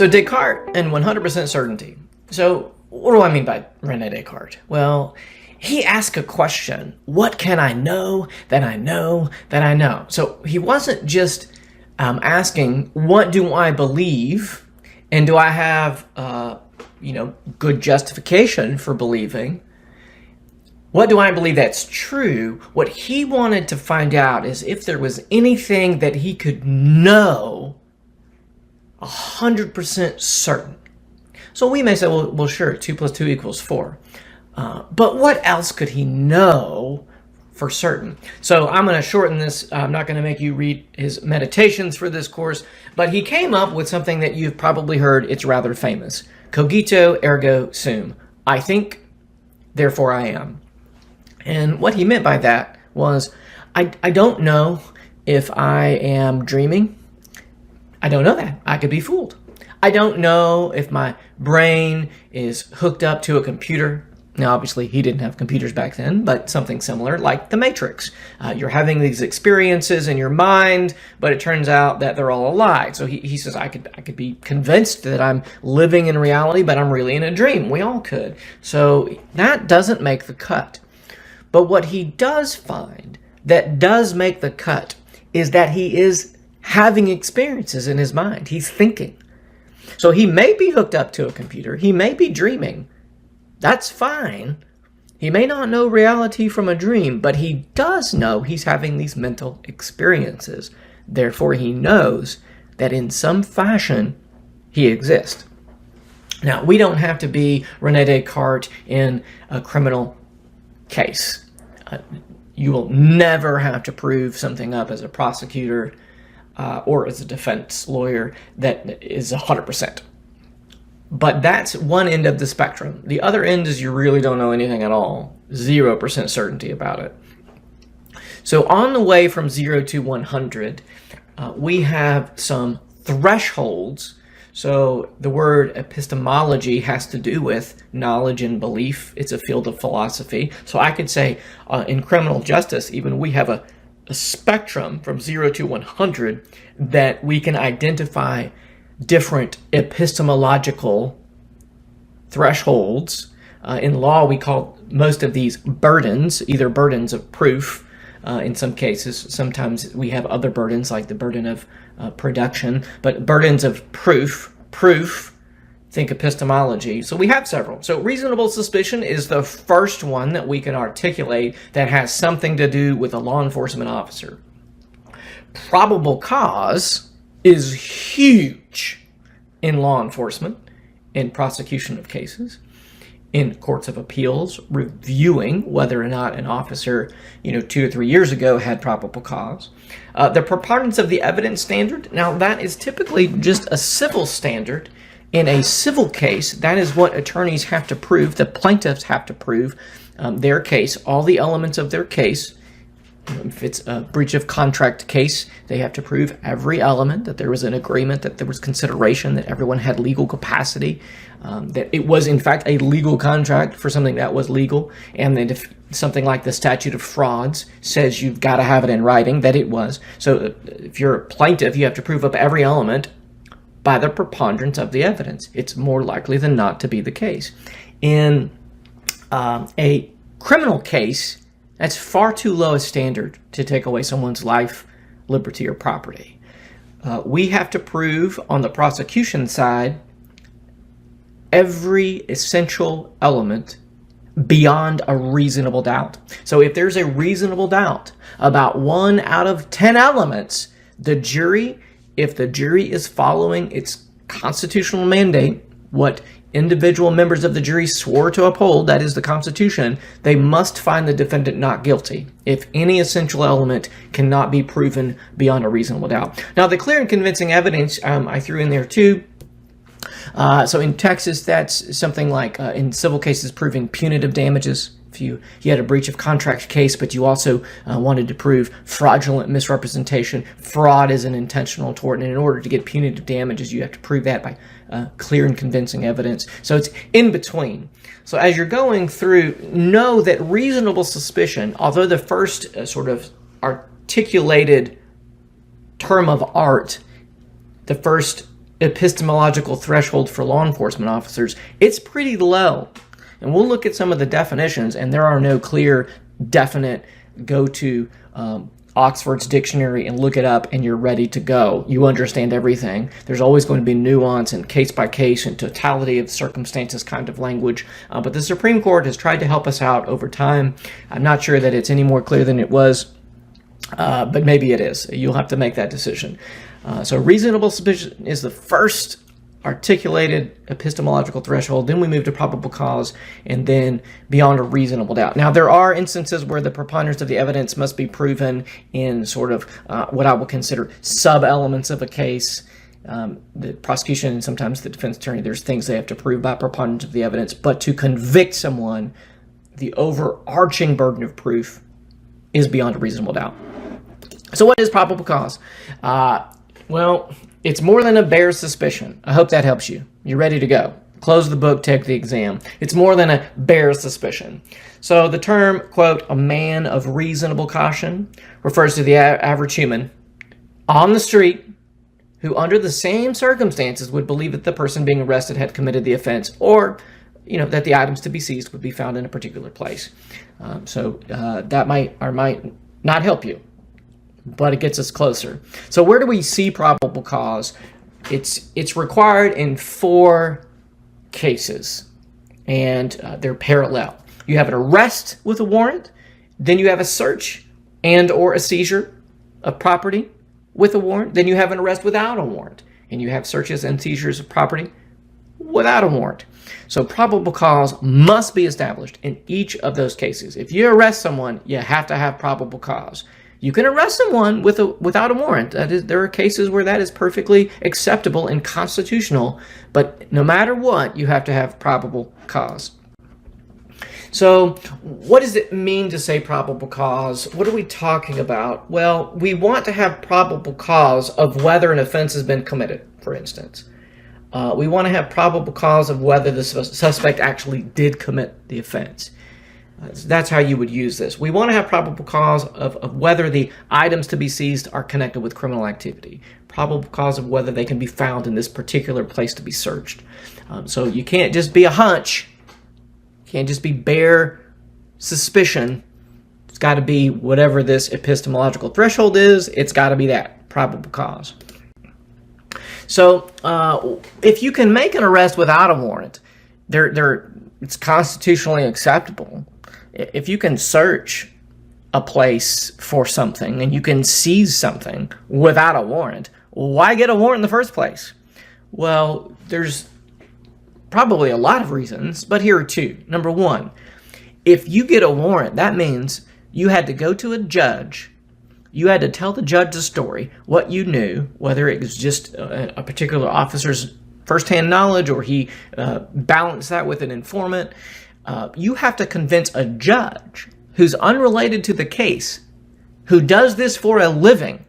So Descartes and 100% certainty. So what do I mean by René Descartes? Well, he asked a question: what can I know that I know that I know? So he wasn't just asking, what do I believe, and do I have good justification for believing? What do I believe that's true? What he wanted to find out is if there was anything that he could know 100% certain. So we may say, well, sure, 2 + 2 = 4. But what else could he know for certain? So I'm going to shorten this. I'm not going to make you read his meditations for this course, but he came up with something that you've probably heard. It's rather famous. Cogito Ergo Sum. I think, therefore I am. And what he meant by that was, I don't know if I am dreaming. I don't know that. I could be fooled. I don't know if my brain is hooked up to a computer. Now, obviously, he didn't have computers back then, but something similar, like the Matrix. You're having these experiences in your mind, but it turns out that they're all a lie. So he says, I could be convinced that I'm living in reality, but I'm really in a dream. We all could. So that doesn't make the cut. But what he does find that does make the cut is that he is having experiences in his mind. He's thinking. So he may be hooked up to a computer. He may be dreaming. That's fine. He may not know reality from a dream, but he does know he's having these mental experiences. Therefore, he knows that in some fashion, he exists. Now, we don't have to be René Descartes in a criminal case. You will never have to prove something up as a prosecutor or as a defense lawyer that is 100%. But that's one end of the spectrum. The other end is you really don't know anything at all. 0% certainty about it. So on the way from 0 to 100, we have some thresholds. So the word epistemology has to do with knowledge and belief. It's a field of philosophy. So I could say in criminal justice, even we have a spectrum from 0 to 100 that we can identify different epistemological thresholds. In law, we call most of these burdens, either burdens of proof. In some cases, sometimes we have other burdens like the burden of production, but burdens of proof, think epistemology. So we have several. So reasonable suspicion is the first one that we can articulate that has something to do with a law enforcement officer. Probable cause is huge in law enforcement, in prosecution of cases, in courts of appeals, reviewing whether or not an officer, 2 or 3 years ago had probable cause. The preponderance of the evidence standard, now that is typically just a civil standard. In a civil case, that is what attorneys have to prove, the plaintiffs have to prove their case, all the elements of their case. If it's a breach of contract case, they have to prove every element, that there was an agreement, that there was consideration, that everyone had legal capacity, that it was in fact a legal contract for something that was legal, and that if something like the statute of frauds says you've got to have it in writing, that it was. So if you're a plaintiff, you have to prove up every element by the preponderance of the evidence. It's more likely than not to be the case. In a criminal case, that's far too low a standard to take away someone's life, liberty, or property. We have to prove on the prosecution side every essential element beyond a reasonable doubt. So if there's a reasonable doubt about 1 out of 10 elements, the jury, if the jury is following its constitutional mandate, what individual members of the jury swore to uphold, that is the Constitution, they must find the defendant not guilty if any essential element cannot be proven beyond a reasonable doubt. Now, the clear and convincing evidence I threw in there too. So in Texas, that's something like in civil cases proving punitive damages. If you had a breach of contract case, but you also wanted to prove fraudulent misrepresentation, fraud is an intentional tort, and in order to get punitive damages, you have to prove that by clear and convincing evidence. So it's in between. So as you're going through, know that reasonable suspicion, although the first sort of articulated term of art, the first epistemological threshold for law enforcement officers, it's pretty low. And we'll look at some of the definitions, and there are no clear, definite, go to Oxford's dictionary and look it up and you're ready to go. You understand everything. There's always going to be nuance and case by case and totality of circumstances kind of language. But the Supreme Court has tried to help us out over time. I'm not sure that it's any more clear than it was, but maybe it is. You'll have to make that decision. So reasonable suspicion is the first articulated epistemological threshold. Then we move to probable cause, and then beyond a reasonable doubt. Now, there are instances where the preponderance of the evidence must be proven in sort of what I will consider sub-elements of a case. The prosecution and sometimes the defense attorney, there's things they have to prove by preponderance of the evidence. But to convict someone, the overarching burden of proof is beyond a reasonable doubt. So what is probable cause? Well, it's more than a bare suspicion. I hope that helps you. You're ready to go. Close the book, take the exam. It's more than a bare suspicion. So the term, quote, a man of reasonable caution refers to the average human on the street who under the same circumstances would believe that the person being arrested had committed the offense, or that the items to be seized would be found in a particular place. So that might or might not help you, but it gets us closer. So where do we see probable cause? It's required in 4 cases, and they're parallel. You have an arrest with a warrant, then you have a search and or a seizure of property with a warrant, then you have an arrest without a warrant, and you have searches and seizures of property without a warrant. So probable cause must be established in each of those cases. If you arrest someone, you have to have probable cause. You can arrest someone without a warrant. There are cases where that is perfectly acceptable and constitutional, but no matter what, you have to have probable cause. So what does it mean to say probable cause? What are we talking about? Well, we want to have probable cause of whether an offense has been committed, for instance. We want to have probable cause of whether the suspect actually did commit the offense. That's how you would use this. We want to have probable cause of whether the items to be seized are connected with criminal activity. Probable cause of whether they can be found in this particular place to be searched. So you can't just be a hunch. You can't just be bare suspicion. It's got to be whatever this epistemological threshold is. It's got to be that, probable cause. So if you can make an arrest without a warrant, it's constitutionally acceptable. If you can search a place for something and you can seize something without a warrant, why get a warrant in the first place? Well, there's probably a lot of reasons, but here are 2. Number 1, if you get a warrant, that means you had to go to a judge. You had to tell the judge the story, what you knew, whether it was just a particular officer's firsthand knowledge or he balanced that with an informant. You have to convince a judge who's unrelated to the case, who does this for a living,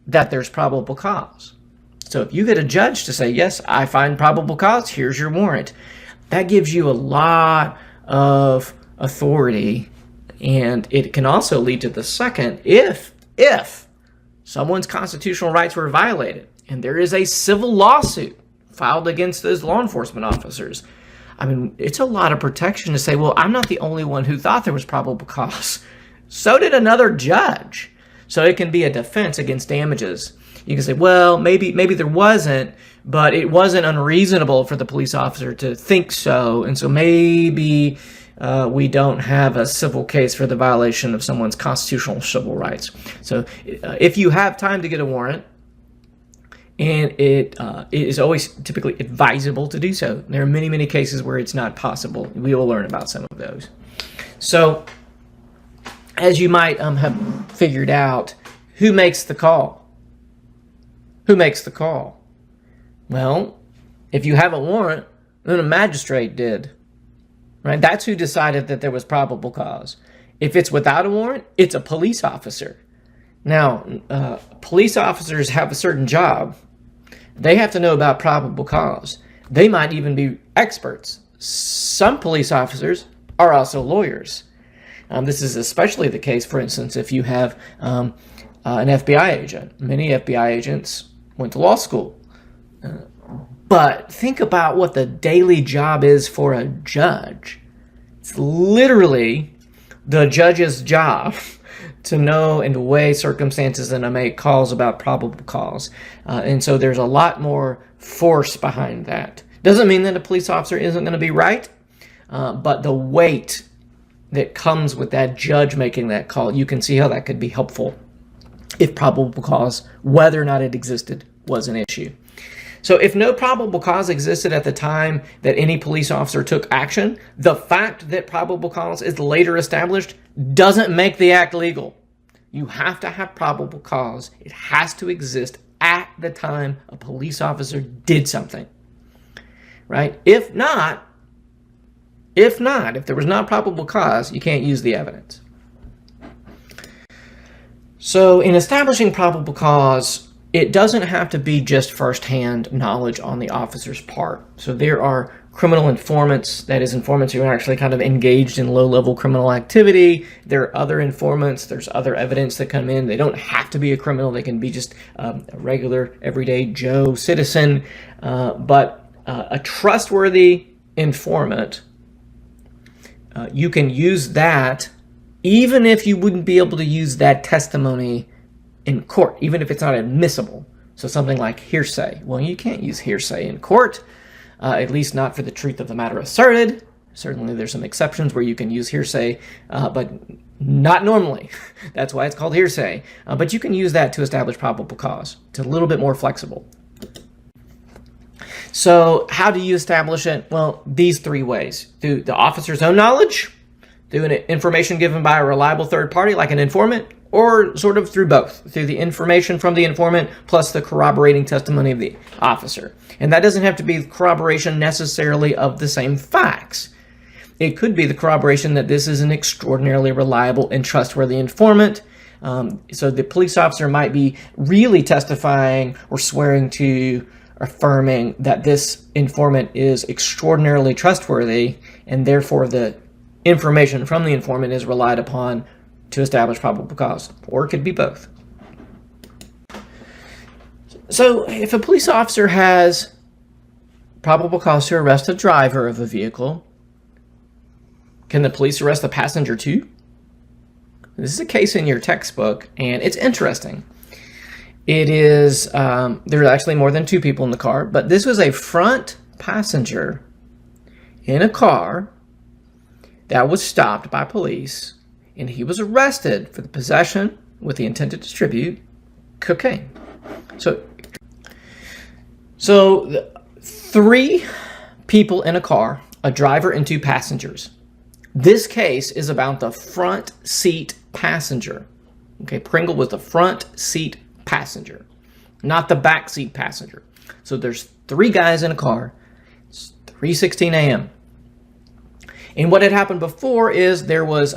that there's probable cause. So if you get a judge to say, yes, I find probable cause, here's your warrant, that gives you a lot of authority, and it can also lead to the second, if someone's constitutional rights were violated, and there is a civil lawsuit filed against those law enforcement officers. I mean, it's a lot of protection to say, well, I'm not the only one who thought there was probable cause. So did another judge. So it can be a defense against damages. You can say, well, maybe there wasn't, but it wasn't unreasonable for the police officer to think so, and so maybe we don't have a civil case for the violation of someone's constitutional civil rights. So if you have time to get a warrant, and it is always typically advisable to do so. There are many, many cases where it's not possible. We will learn about some of those. So, as you might have figured out, who makes the call? Who makes the call? Well, if you have a warrant, then a magistrate did. Right? That's who decided that there was probable cause. If it's without a warrant, it's a police officer. Now, police officers have a certain job. They have to know about probable cause. They might even be experts. Some police officers are also lawyers. This is especially the case, for instance, if you have an FBI agent. Many FBI agents went to law school. But think about what the daily job is for a judge. It's literally the judge's job to know and to weigh circumstances and to make calls about probable cause. And so there's a lot more force behind that. Doesn't mean that a police officer isn't going to be right, but the weight that comes with that judge making that call, you can see how that could be helpful if probable cause, whether or not it existed, was an issue. So if no probable cause existed at the time that any police officer took action, the fact that probable cause is later established doesn't make the act legal. You have to have probable cause. It has to exist at the time a police officer did something, right? If there was not probable cause, you can't use the evidence. So in establishing probable cause, it doesn't have to be just firsthand knowledge on the officer's part. So there are criminal informants, that is, informants who are actually kind of engaged in low-level criminal activity. There are other informants. There's other evidence that come in. They don't have to be a criminal. They can be just a regular, everyday Joe citizen. But a trustworthy informant, you can use that even if you wouldn't be able to use that testimony in court, even if it's not admissible. So something like hearsay. Well, you can't use hearsay in court, at least not for the truth of the matter asserted. Certainly there's some exceptions where you can use hearsay, but not normally. That's why it's called hearsay. But you can use that to establish probable cause. It's a little bit more flexible. So how do you establish it? Well, these three ways. Through the officer's own knowledge, through information given by a reliable third party like an informant, or sort of through both, through the information from the informant plus the corroborating testimony of the officer. And that doesn't have to be corroboration necessarily of the same facts. It could be the corroboration that this is an extraordinarily reliable and trustworthy informant. So the police officer might be really testifying or swearing to, affirming that this informant is extraordinarily trustworthy, and therefore the information from the informant is relied upon to establish probable cause, or it could be both. So if a police officer has probable cause to arrest a driver of a vehicle, can the police arrest the passenger too? This is a case in your textbook, and it's interesting. It is, there are actually more than two people in the car, but this was a front passenger in a car that was stopped by police, and he was arrested for the possession with the intent to distribute cocaine. So three people in a car, a driver and two passengers. This case is about the front seat passenger. Okay, Pringle was the front seat passenger, not the back seat passenger. So there's three guys in a car. It's 3:16 a.m. And what had happened before is there was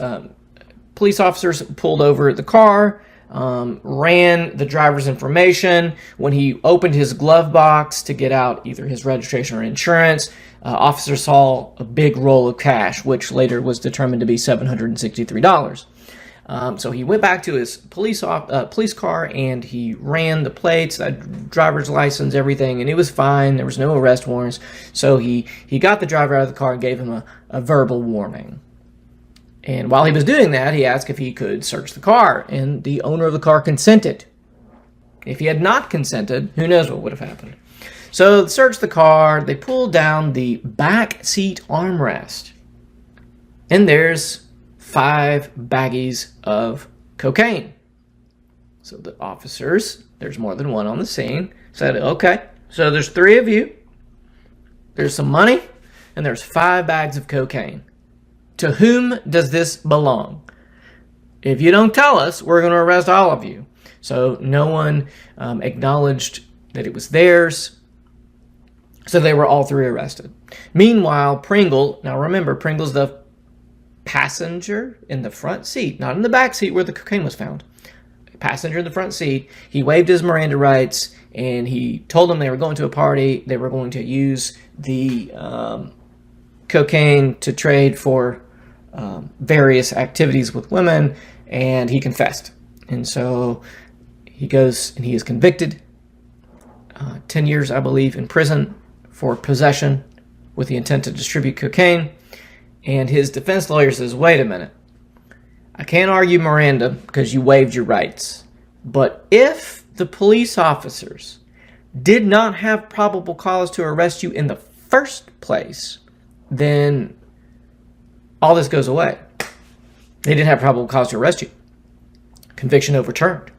police officers pulled over the car, ran the driver's information. When he opened his glove box to get out either his registration or insurance, officers saw a big roll of cash, which later was determined to be $763. So he went back to his police car and he ran the plates, driver's license, everything, and it was fine. There was no arrest warrants. So he got the driver out of the car and gave him a verbal warning. And while he was doing that, he asked if he could search the car, and the owner of the car consented. If he had not consented, who knows what would have happened. So they searched the car, they pulled down the back seat armrest, and there's 5 baggies of cocaine. So the officers, there's more than one on the scene, said, okay, so there's 3 of you, there's some money, and there's 5 bags of cocaine. To whom does this belong? If you don't tell us, we're going to arrest all of you. So no one acknowledged that it was theirs. So they were all 3 arrested. Meanwhile, Pringle, now remember, Pringle's the passenger in the front seat, not in the back seat where the cocaine was found. Passenger in the front seat. He waived his Miranda rights, and he told them they were going to a party. They were going to use the cocaine to trade for various activities with women, and he confessed. And so he goes and he is convicted. 10 years, I believe, in prison for possession with the intent to distribute cocaine. And his defense lawyer says, wait a minute. I can't argue Miranda because you waived your rights. But if the police officers did not have probable cause to arrest you in the first place, then all this goes away. They didn't have probable cause to arrest you. Conviction overturned.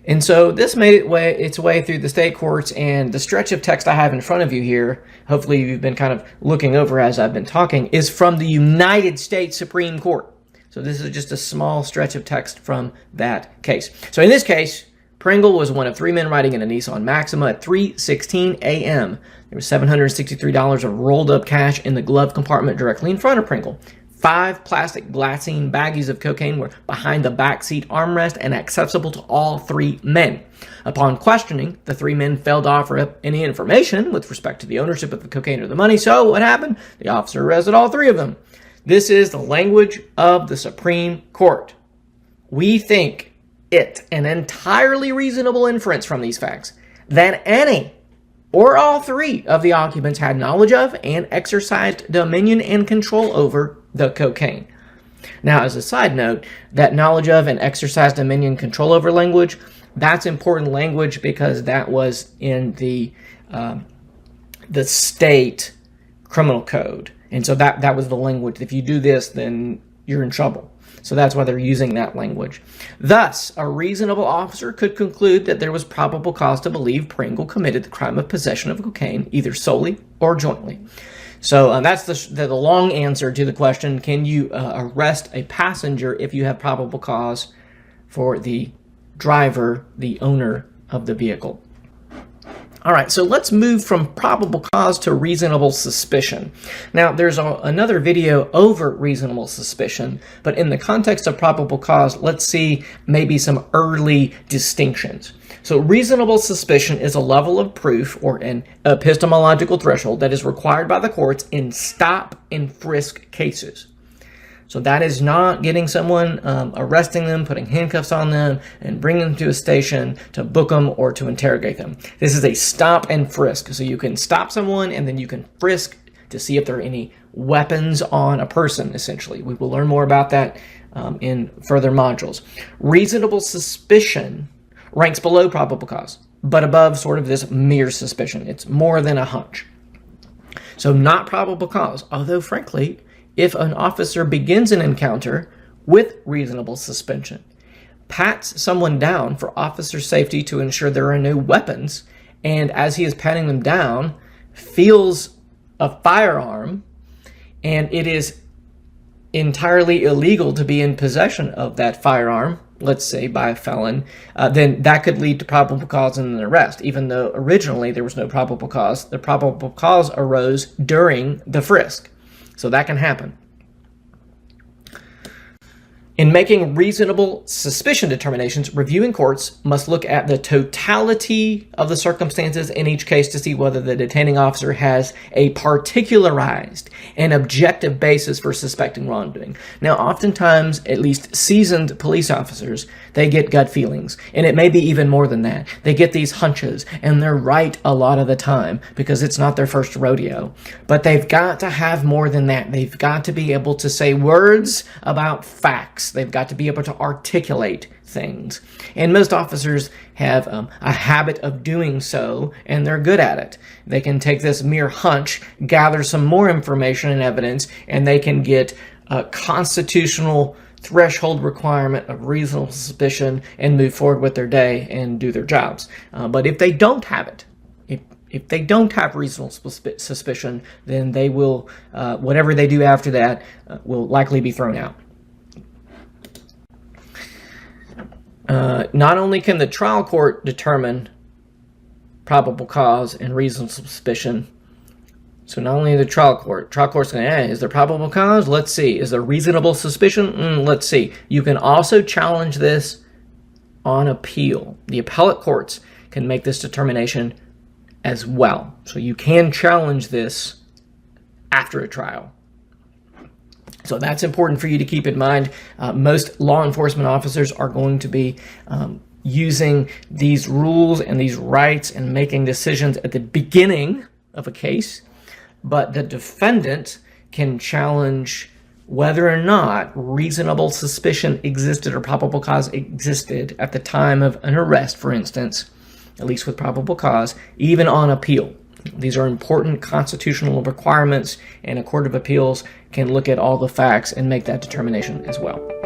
And so this made its way through the state courts, and the stretch of text I have in front of you here, hopefully you've been kind of looking over as I've been talking, is from the United States Supreme Court. So this is just a small stretch of text from that case. So in this case, Pringle was one of three men riding in a Nissan Maxima at 3:16 a.m. There was $763 of rolled up cash in the glove compartment directly in front of Pringle. 5 plastic glassine baggies of cocaine were behind the backseat armrest and accessible to all 3 men. Upon questioning, the 3 men failed to offer up any information with respect to the ownership of the cocaine or the money. So what happened? The officer arrested all 3 of them. This is the language of the Supreme Court. We think it an entirely reasonable inference from these facts that any or all 3 of the occupants had knowledge of and exercised dominion and control over the cocaine. Now, as a side note, that knowledge of and exercise dominion control over language, that's important language because that was in the state criminal code. And so that was the language. If you do this, then you're in trouble. So that's why they're using that language. Thus, a reasonable officer could conclude that there was probable cause to believe Pringle committed the crime of possession of cocaine, either solely or jointly. So that's the long answer to the question, can you arrest a passenger if you have probable cause for the driver, the owner of the vehicle? All right, so let's move from probable cause to reasonable suspicion. Now, there's another video over reasonable suspicion, but in the context of probable cause, let's see maybe some early distinctions. So reasonable suspicion is a level of proof or an epistemological threshold that is required by the courts in stop and frisk cases. So that is not getting someone, arresting them, putting handcuffs on them, and bringing them to a station to book them or to interrogate them. This is a stop and frisk. So you can stop someone and then you can frisk to see if there are any weapons on a person, essentially. We will learn more about that in further modules. Reasonable suspicion ranks below probable cause, but above sort of this mere suspicion. It's more than a hunch. So not probable cause, although frankly, if an officer begins an encounter with reasonable suspicion, pats someone down for officer safety to ensure there are no weapons, and as he is patting them down, feels a firearm, and it is entirely illegal to be in possession of that firearm, let's say by a felon, then that could lead to probable cause and an arrest, even though originally there was no probable cause. The probable cause arose during the frisk. So that can happen. In making reasonable suspicion determinations, reviewing courts must look at the totality of the circumstances in each case to see whether the detaining officer has a particularized and objective basis for suspecting wrongdoing. Now, oftentimes, at least seasoned police officers, they get gut feelings, and it may be even more than that. They get these hunches, and they're right a lot of the time because it's not their first rodeo. But they've got to have more than that. They've got to be able to say words about facts. They've got to be able to articulate things. And most officers have a habit of doing so, and they're good at it. They can take this mere hunch, gather some more information and evidence, and they can get a constitutional threshold requirement of reasonable suspicion and move forward with their day and do their jobs. But if they don't have it, if they don't have reasonable suspicion, then they will, whatever they do after that, will likely be thrown out. Not only can the trial court determine probable cause and reasonable suspicion, so not only the trial court's going to, is there probable cause? Let's see. Is there reasonable suspicion? Let's see. You can also challenge this on appeal. The appellate courts can make this determination as well. So you can challenge this after a trial. So that's important for you to keep in mind. Most law enforcement officers are going to be using these rules and these rights and making decisions at the beginning of a case, but the defendant can challenge whether or not reasonable suspicion existed or probable cause existed at the time of an arrest, for instance, at least with probable cause, even on appeal. These are important constitutional requirements, and a court of appeals can look at all the facts and make that determination as well.